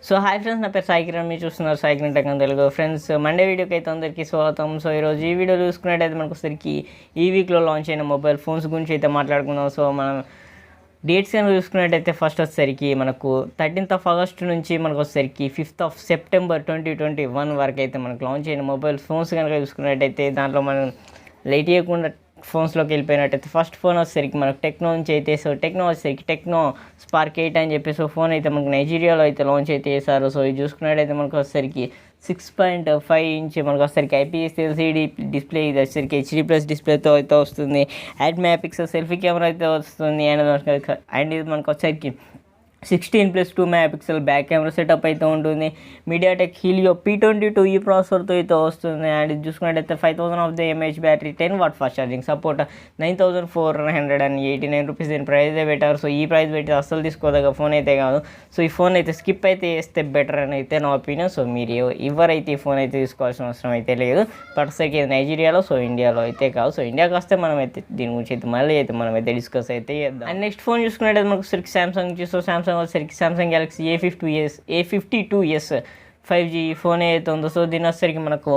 So hi friends, నా పేరు సాయికిరణ్. మీరు చూస్తున్నారు సాయికిరంటెక్టెలుగు. ఫ్రెండ్స్, మండే వీడియోకి అయితే అందరికీ స్వాగతం. సో ఈరోజు ఈ వీడియో చూసుకున్నట్టయితే మనకు వచ్చేసరికి ఈ వీక్లో లాంచ్ అయిన మొబైల్ ఫోన్స్ గురించి అయితే మాట్లాడుకుందాం. సో మనం డేట్స్ కనుక చూసుకున్నట్టయితే ఫస్ట్ వచ్చేసరికి మనకు 13th August నుంచి మనకు వచ్చేసరికి 5th September 2021 వరకు అయితే మనకు లాంచ్ అయిన మొబైల్ ఫోన్స్ కనుక చూసుకున్నట్టయితే దాంట్లో మనం లేట్ చేయకుండా ఫోన్స్లోకి వెళ్ళిపోయినట్టయితే ఫస్ట్ ఫోన్ వచ్చేసరికి మనకు టెక్నో నుంచి అయితే, సో టెక్నో వచ్చేసరికి టెక్నో స్పార్క్ 8 అని చెప్పేసి ఫోన్ అయితే మనకు నైజీరియాలో అయితే లాంచ్ అయితే చేశారు. సో ఇది చూసుకున్నట్టయితే మనకు వచ్చేసరికి 6.5 inch మనకు వచ్చేసరికి IPS LCD డిస్ప్లే, ఇది వచ్చేసరికి HD+ డిస్ప్లేతో అయితే వస్తుంది. 8 MP సెల్ఫీ కెమెరా అయితే వస్తుంది. అండ్ ఇది మనకు వచ్చేసరికి 16+2 MP బ్యాక్ కెమెరా సెటప్ అయితే ఉంటుంది. మీడియాటెక్ హీలియో P22 ప్రాసెసర్తో అయితే వస్తుంది. అండ్ ఇది చూసుకున్నట్టయితే 5000 mAh battery, 10W fast charging support, 9489 rupees దీని ప్రైస్ పెట్టారు. సో ఈ ప్రైస్ పెట్టి అస్సలు తీసుకోదగ్గ ఫోన్ అయితే కాదు. సో ఈ ఫోన్ అయితే స్కిప్ అయితే చేస్తే బెటర్ అని అయితే నా ఒపీనియన్. సో మీరు ఎవరైతే ఈ ఫోన్ అయితే తీసుకోవాల్సిన అవసరం అయితే లేదు. పర్సకి నైజీరియాలో, సో ఇండియాలో అయితే కాదు. సో ఇండియాకి వస్తే మనం అయితే దీని గురించి అయితే మళ్ళీ అయితే మనం అయితే డిస్కస్ అయితే చేద్దాం. అండ్ నెక్స్ట్ ఫోన్ చూసుకున్నట్టయితే మనకు సరికి సామ్సంగ్ నుంచి. సో సామ్సంగ్ వచ్చేసరికి Samsung Galaxy A52s 5G phone అయితే ఉందో. సో దీని వచ్చేసరికి మనకు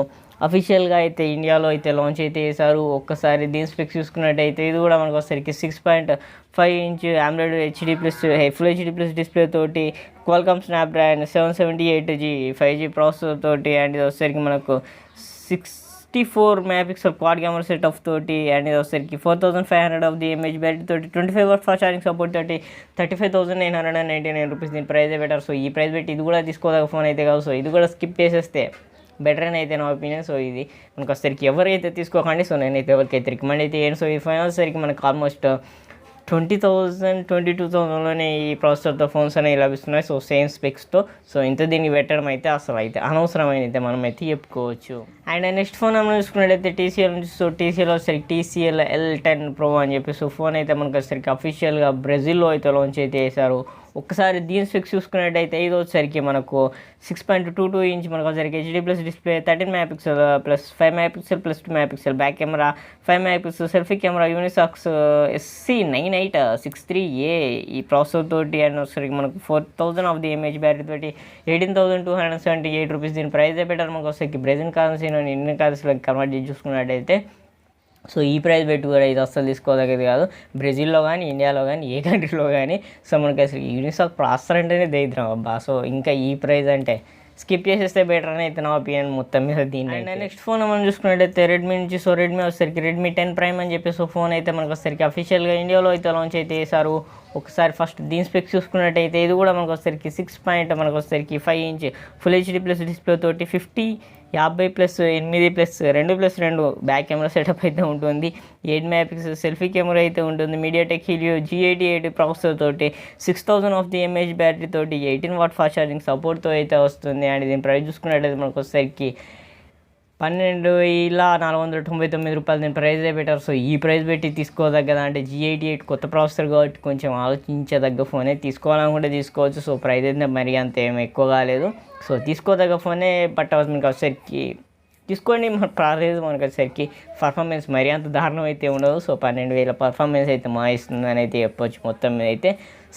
అఫీషియల్గా అయితే ఇండియాలో అయితే లాంచ్ అయితే చేశారు. ఒక్కసారి దీని స్పెక్స్ చూసుకున్నట్టయితే ఇది కూడా మనకు వచ్చేసరికి 6.5 inch AMOLED full HD+ display తోటి, Qualcomm Snapdragon 778G 5G processor తోటి, అండ్ ఇది వచ్చేసరికి మనకు 64 MP క్వాడ్ కెమెరా సెటప్ తోటి, అండ్ ఇది వచ్చేసరికి 4500 mAh బ్యాటరీ తోటి, 25W ఫాస్ట్ ఛార్జింగ్ సపోర్ట్ తోటి, 35,999 రూపీస్ దీని ప్రైస్ పెట్టారు. సో ఈ ప్రైస్ పెట్టి ఇది కూడా తీసుకోదగ్గ ఫోన్ అయితే కాదు. సో ఇది కూడా స్కిప్ చేసేస్తే బెటర్ అని అయితే నా ఒపీనియన్. సో ఇది మనకు వచ్చేసరికి ఎవరైతే తీసుకోకండి. సో నేనైతే ఎవరికైతే రికమెండ్ అయితే చేయను. సో ఈ ఫోన్ వచ్చేసరికి మనకు ఆల్మోస్ట్ 22,000లోనే ఈ ప్రాసెసర్తో ఫోన్స్ అనేవి లభిస్తున్నాయి. So same స్పెక్స్తో. సో ఇంత దీన్ని పెట్టడం అయితే అసలు అయితే అనవసరమైన అయితే మనం అయితే చెప్పుకోవచ్చు. అండ్ నెక్స్ట్ ఫోన్ మనం చూసుకున్నట్టయితే TCL నుంచి. సో TCL వచ్చేసరికి TCL L10 Pro అని చెప్పి సో ఫోన్ అయితే మనకు వచ్చేసరికి అఫీషియల్గా బ్రెజిల్లో అయితే లాంచ్ అయితే చేశారు. ఒక్కసారి దీని స్పెక్స్ చూసుకున్నట్టయితే ఇది వచ్చేసరికి మనకు 6.22 inch మనకు వచ్చేసరికి HD+ display, 13 MP plus 5 MP plus 2 MP back camera, 5 MP selfie camera, Unisoc's SC9863A ఈ ప్రాసెసర్ తోటి, అండ్ వచ్చేసరికి మనకు 4000 mAh బ్యాటరీ తోటి, 18,278 రూపీస్ దీని ప్రైస్ పెట్టారు. మనకు వచ్చేసరికి బ్రెజిల్ కరెన్సీ ఇండియన్ కరెన్సీలోకి కన్వర్ట్ చేసి చూసుకున్నట్టయితే సో ఈ ప్రైస్ పెట్టి కూడా ఇది అస్సలు తీసుకోదగ్గది కాదు. బ్రెజిల్లో కానీ, ఇండియాలో కానీ, ఏ కంట్రీలో కానీ. సో మనకి అసలు యూనిసాక్ ప్రాసెసర్ అంటేనే దరిద్రం అబ్బా. సో ఇంకా ఈ ప్రైస్ అంటే స్కిప్ చేసేస్తే బెటర్ అని అయితే నా ఒపీనియన్ మొత్తం మీద దీన్ని. అండ్ నెక్స్ట్ ఫోన్ మనం చూసుకున్నట్టయితే రెడ్మీ నుంచి. సో రెడ్మీ వచ్చేసరికి రెడ్మీ 10 Prime అని చెప్పి సో ఫోన్ అయితే మనకు వచ్చేసరికి అఫీషియల్గా ఇండియాలో అయితే లాంచ్ అయితే చేశారు. ఒకసారి ఫస్ట్ దీని స్పెక్స్ చూసుకున్నట్టయితే ఇది కూడా మనకు వచ్చేసరికి 5 inch ఫుల్ HD+ డిస్ప్లే తోటి, 50+8+2+2 బ్యాక్ కెమెరా సెటప్ అయితే ఉంటుంది. 8 MP సెల్ఫీ కెమెరా అయితే ఉంటుంది. మీడియాటెక్ హీలియో G88 ప్రాసెసర్ తోటి, 6000 mAh బ్యాటరీ తోటి, 18W ఫాస్ట్ ఛార్జింగ్ సపోర్ట్తో అయితే వస్తుంది. అండ్ దీని ప్రైస్ చూసుకున్నట్టయితే మనకు వచ్చేసరికి 12,499 రూపాయలు దీని ప్రైస్ పెట్టారు. సో ఈ ప్రైస్ పెట్టి తీసుకోదగ్గదా అంటే G88 కొత్త ప్రాసెసర్ కాబట్టి కొంచెం ఆలోచించదగ్గ ఫోనే. తీసుకోవాలనుకుంటే తీసుకోవచ్చు. సో ప్రైస్ అయితే మరి అంత ఏమి ఎక్కువ కాలేదు. సో తీసుకోదగ్గ ఫోనే. బట్ మనకు వచ్చేసరికి తీసుకోండి, మన ప్రైస్ మనకు వచ్చేసరికి పర్ఫార్మెన్స్ మరీ అంత దారుణం అయితే ఉండదు. సో 12,000 పర్ఫార్మెన్స్ అయితే మా ఇస్తుందని అయితే చెప్పొచ్చు మొత్తం మీద అయితే.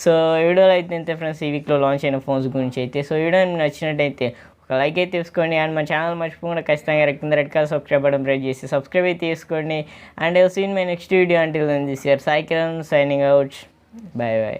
సో వీడియోలో అయితే అంతే ఫ్రెండ్స్, ఈ వీక్లో లాంచ్ అయిన ఫోన్స్ గురించి అయితే. సో వీడియో మీకు నచ్చినట్టయితే ఒక లైక్ అయితే తీసుకోండి. అండ్ మన ఛానల్ మర్చిపోకుండా ఖచ్చితంగా red colour subscribe button press చేసి సబ్స్క్రైబ్ అయితే చేసుకోండి. And I will see in my next video. Until then this your Saikiran signing out. Bye by.